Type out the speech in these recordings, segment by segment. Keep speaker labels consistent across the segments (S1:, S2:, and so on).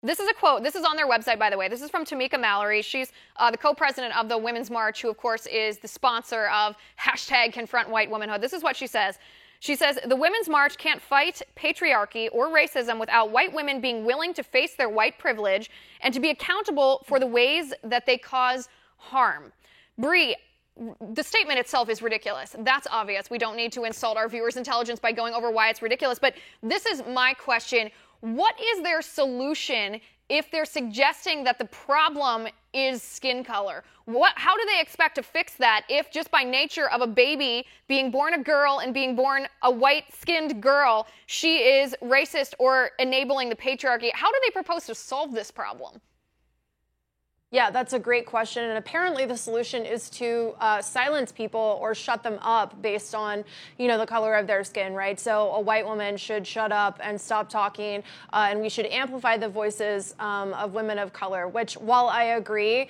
S1: This is a quote. This is on their website, by the way. This is from Tamika Mallory. She's the co-president of the Women's March, who, of course, is the sponsor of hashtag Confront White Womanhood. This is what she says. She says, the Women's March can't fight patriarchy or racism without white women being willing to face their white privilege and to be accountable for the ways that they cause harm. Bree, the statement itself is ridiculous. That's obvious. We don't need to insult our viewers' intelligence by going over why it's ridiculous. But this is my question. What is their solution if they're suggesting that the problem is skin color? How do they expect to fix that if just by nature of a baby being born a girl and being born a white-skinned girl, she is racist or enabling the patriarchy? How do they propose to solve this problem?
S2: Yeah, that's a great question. And apparently the solution is to silence people or shut them up based on, the color of their skin, right? So a white woman should shut up and stop talking, and we should amplify the voices of women of color, which, while I agree,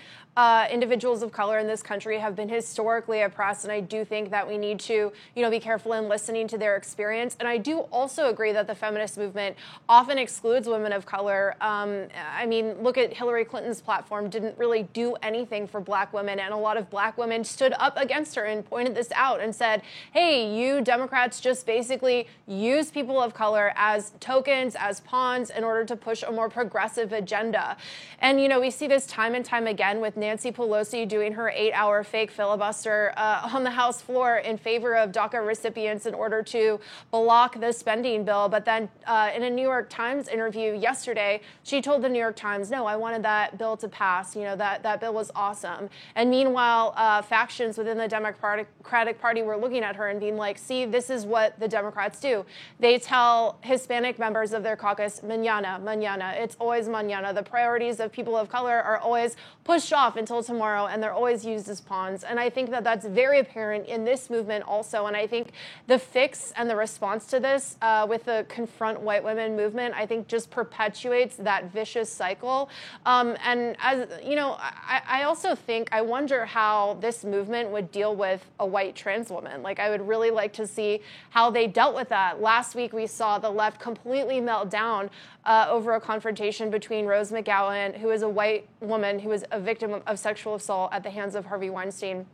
S2: individuals of color in this country have been historically oppressed, and I do think that we need to, be careful in listening to their experience. And I do also agree that the feminist movement often excludes women of color. Look at Hillary Clinton's platform, didn't really do anything for black women, and a lot of black women stood up against her and pointed this out and said, hey, you Democrats just basically use people of color as tokens, as pawns, in order to push a more progressive agenda. And, we see this time and time again with Nancy Pelosi doing her 8-hour fake filibuster on the House floor in favor of DACA recipients in order to block the spending bill. But then in a New York Times interview yesterday, she told the New York Times, no, I wanted that bill to pass. That bill was awesome. And meanwhile, factions within the Democratic Party were looking at her and being like, see, this is what the Democrats do. They tell Hispanic members of their caucus, mañana, mañana. It's always mañana. The priorities of people of color are always pushed off until tomorrow, and they're always used as pawns. And I think that that's very apparent in this movement also. And I think the fix and the response to this with the Confront White Women movement, I think just perpetuates that vicious cycle. And as I also think, I wonder how this movement would deal with a white trans woman. Like, I would really like to see how they dealt with that. Last week, we saw the left completely melt down over a confrontation between Rose McGowan, who is a white woman who was a victim of sexual assault at the hands of Harvey Weinstein,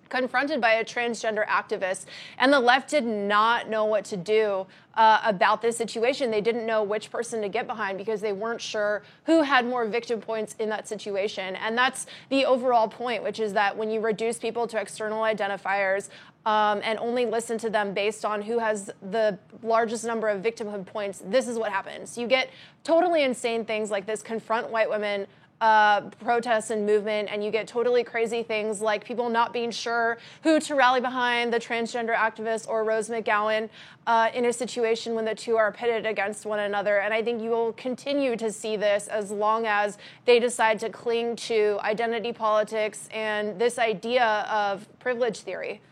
S2: confronted by a transgender activist, and the left did not know what to do about this situation. They didn't know which person to get behind because they weren't sure who had more victim points in that situation. And that's the overall point, which is that when you reduce people to external identifiers and only listen to them based on who has the largest number of victimhood points, this is what happens. You get totally insane things like this Confront White Women protests and movement, and you get totally crazy things like people not being sure who to rally behind, the transgender activist or Rose McGowan, in a situation when the two are pitted against one another. And I think you will continue to see this as long as they decide to cling to identity politics and this idea of privilege theory.